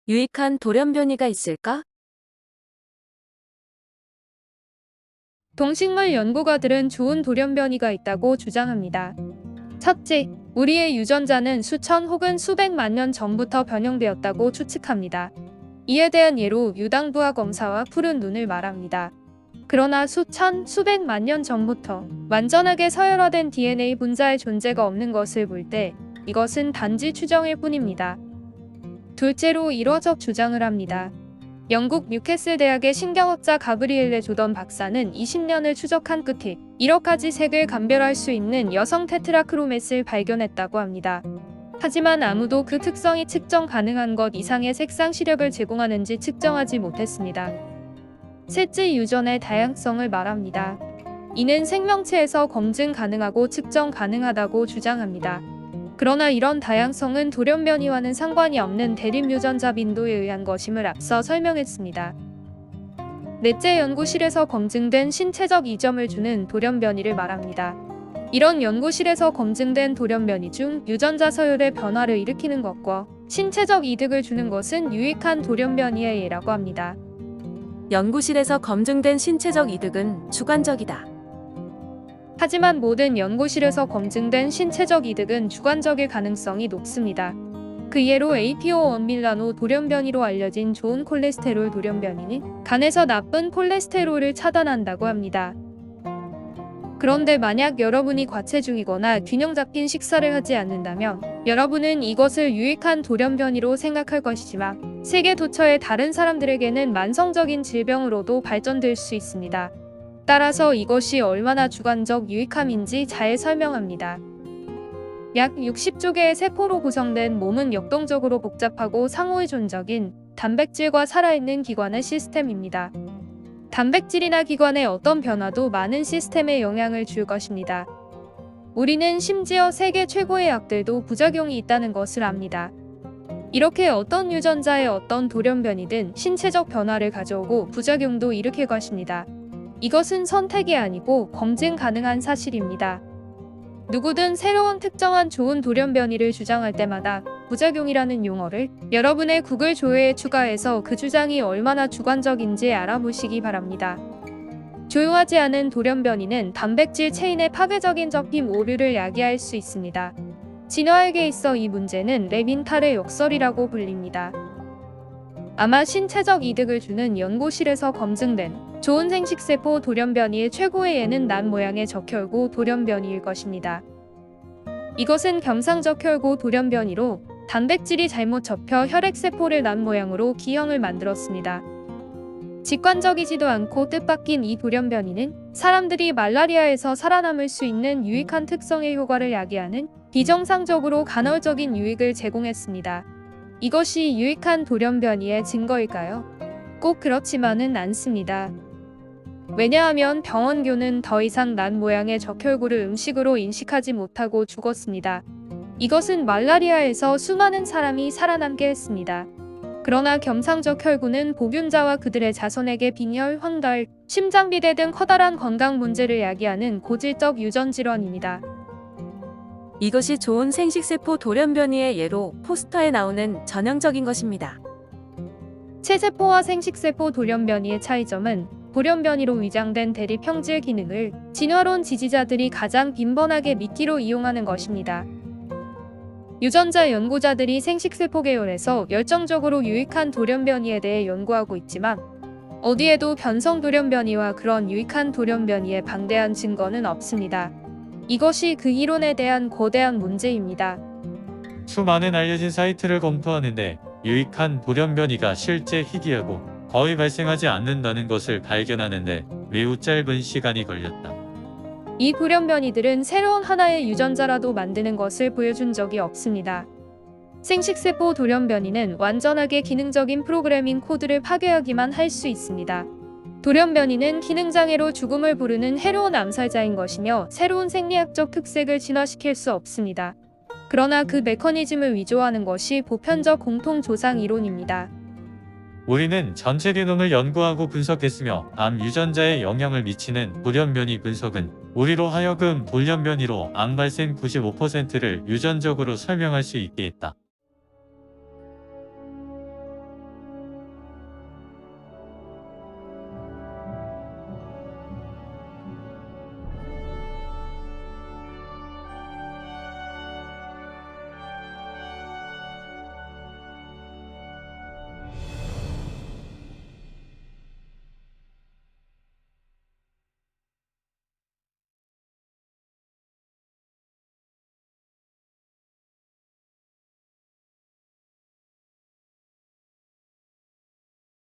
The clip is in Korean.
유익한 돌연변이가 있을까? 동식물 연구가들은 좋은 돌연변이가 있다고 주장합니다. 첫째, 우리의 유전자는 수천 혹은 수백만 년 전부터 변형되었다고 추측합니다. 이에 대한 예로 유당부화 검사와 푸른 눈을 말합니다. 그러나 수천, 수백만 년 전부터 완전하게 서열화된 DNA 분자의 존재가 없는 것을 볼 때 이것은 단지 추정일 뿐입니다. 둘째로 이뤄적 주장을 합니다. 영국 뉴캐슬 대학의 신경학자 가브리엘레 조던 박사는 20년을 추적한 끝에 1억 가지 색을 감별할 수 있는 여성 테트라크로맷을 발견했다고 합니다. 하지만 아무도 그 특성이 측정 가능한 것 이상의 색상 시력을 제공하는지 측정하지 못했습니다. 셋째, 유전의 다양성을 말합니다. 이는 생명체에서 검증 가능하고 측정 가능하다고 주장합니다. 그러나 이런 다양성은 돌연변이와는 상관이 없는 대립 유전자 빈도에 의한 것임을 앞서 설명했습니다. 넷째, 연구실에서 검증된 신체적 이점을 주는 돌연변이를 말합니다. 이런 연구실에서 검증된 돌연변이 중 유전자 서열의 변화를 일으키는 것과 신체적 이득을 주는 것은 유익한 돌연변이의 예라고 합니다. 연구실에서 검증된 신체적 이득은 주관적이다. 하지만 모든 연구실에서 검증된 신체적 이득은 주관적일 가능성이 높습니다. 그 예로 APO1밀라노 돌연변이로 알려진 좋은 콜레스테롤 돌연변이는 간에서 나쁜 콜레스테롤을 차단한다고 합니다. 그런데 만약 여러분이 과체중이거나 균형 잡힌 식사를 하지 않는다면 여러분은 이것을 유익한 돌연변이로 생각할 것이지만 세계 도처의 다른 사람들에게는 만성적인 질병으로도 발전될 수 있습니다. 따라서 이것이 얼마나 주관적 유익함인지 잘 설명합니다. 약 60조 개의 세포로 구성된 몸은 역동적으로 복잡하고 상호의존적인 단백질과 살아있는 기관의 시스템입니다. 단백질이나 기관의 어떤 변화도 많은 시스템에 영향을 줄 것입니다. 우리는 심지어 세계 최고의 약들도 부작용이 있다는 것을 압니다. 이렇게 어떤 유전자의 어떤 돌연변이든 신체적 변화를 가져오고 부작용도 일으킬 것입니다. 이것은 선택이 아니고 검증 가능한 사실입니다. 누구든 새로운 특정한 좋은 돌연변이를 주장할 때마다 부작용이라는 용어를 여러분의 구글 조회에 추가해서 그 주장이 얼마나 주관적인지 알아보시기 바랍니다. 조용하지 않은 돌연변이는 단백질 체인의 파괴적인 접힘 오류를 야기할 수 있습니다. 진화에게 있어 이 문제는 레빈탈의 역설이라고 불립니다. 아마 신체적 이득을 주는 연구실에서 검증된 좋은 생식세포 돌연변이의 최고의 예는 난 모양의 적혈구 돌연변이일 것입니다. 이것은 경상적혈구 돌연변이로 단백질이 잘못 접혀 혈액세포를 난 모양으로 기형을 만들었습니다. 직관적이지도 않고 뜻밖인 이 돌연변이는 사람들이 말라리아에서 살아남을 수 있는 유익한 특성의 효과를 야기하는 비정상적으로 간헐적인 유익을 제공했습니다. 이것이 유익한 돌연변이의 증거일까요? 꼭 그렇지만은 않습니다. 왜냐하면 병원교는 더 이상 난 모양의 적혈구를 음식으로 인식하지 못하고 죽었습니다. 이것은 말라리아에서 수많은 사람이 살아남게 했습니다. 그러나 겸상적혈구는 복균자와 그들의 자손에게 빈혈, 황달, 심장비대 등 커다란 건강 문제를 야기하는 고질적 유전질환입니다. 이것이 좋은 생식세포 돌연변이의 예로 포스터에 나오는 전형적인 것입니다. 체세포와 생식세포 돌연변이의 차이점은 돌연변이로 위장된 대립 형질 기능을 진화론 지지자들이 가장 빈번하게 미끼로 이용하는 것입니다. 유전자 연구자들이 생식세포 계열에서 열정적으로 유익한 돌연변이에 대해 연구하고 있지만 어디에도 변성 돌연변이와 그런 유익한 돌연변이의 방대한 증거는 없습니다. 이것이 그 이론에 대한 거대한 문제입니다. 수많은 알려진 사이트를 검토하는데 유익한 돌연변이가 실제 희귀하고 거의 발생하지 않는다는 것을 발견하는데 매우 짧은 시간이 걸렸다. 이 돌연변이들은 새로운 하나의 유전자라도 만드는 것을 보여준 적이 없습니다. 생식세포 돌연변이는 완전하게 기능적인 프로그래밍 코드를 파괴하기만 할 수 있습니다. 돌연변이는 기능장애로 죽음을 부르는 해로운 암살자인 것이며 새로운 생리학적 특색을 진화시킬 수 없습니다. 그러나 그 메커니즘을 위조하는 것이 보편적 공통조상 이론입니다. 우리는 전체 게놈을 연구하고 분석했으며 암 유전자에 영향을 미치는 돌연변이 분석은 우리로 하여금 돌연변이로 암 발생 95%를 유전적으로 설명할 수 있게 했다.